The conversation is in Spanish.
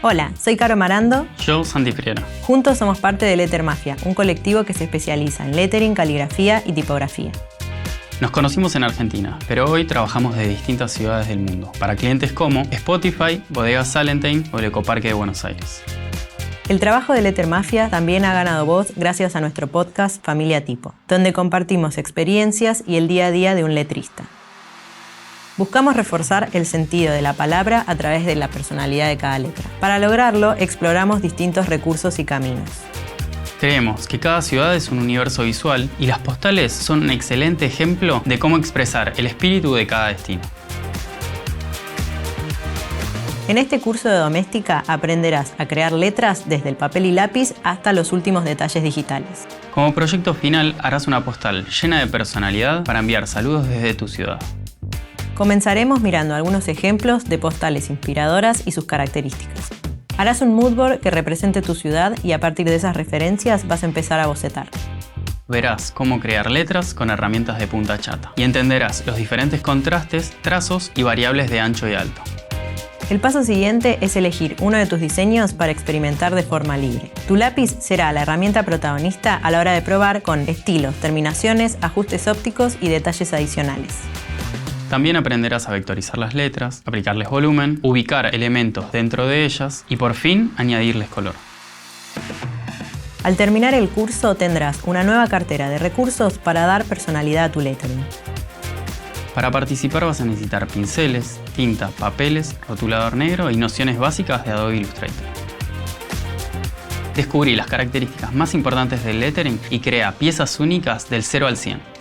Hola, soy Caro Marando. Yo, Santi Friera. Juntos somos parte de Letter Mafia, un colectivo que se especializa en lettering, caligrafía y tipografía. Nos conocimos en Argentina, pero hoy trabajamos desde distintas ciudades del mundo, para clientes como Spotify, Bodegas Salentine o el Ecoparque de Buenos Aires. El trabajo de Letter Mafia también ha ganado voz gracias a nuestro podcast Familia Tipo, donde compartimos experiencias y el día a día de un letrista. Buscamos reforzar el sentido de la palabra a través de la personalidad de cada letra. Para lograrlo, exploramos distintos recursos y caminos. Creemos que cada ciudad es un universo visual y las postales son un excelente ejemplo de cómo expresar el espíritu de cada destino. En este curso de doméstica aprenderás a crear letras desde el papel y lápiz hasta los últimos detalles digitales. Como proyecto final harás una postal llena de personalidad para enviar saludos desde tu ciudad. Comenzaremos mirando algunos ejemplos de postales inspiradoras y sus características. Harás un moodboard que represente tu ciudad y a partir de esas referencias vas a empezar a bocetar. Verás cómo crear letras con herramientas de punta chata y entenderás los diferentes contrastes, trazos y variables de ancho y alto. El paso siguiente es elegir uno de tus diseños para experimentar de forma libre. Tu lápiz será la herramienta protagonista a la hora de probar con estilos, terminaciones, ajustes ópticos y detalles adicionales. También aprenderás a vectorizar las letras, aplicarles volumen, ubicar elementos dentro de ellas y por fin añadirles color. Al terminar el curso tendrás una nueva cartera de recursos para dar personalidad a tu lettering. Para participar vas a necesitar pinceles, tinta, papeles, rotulador negro y nociones básicas de Adobe Illustrator. Descubrí las características más importantes del lettering y crea piezas únicas del 0 al 100.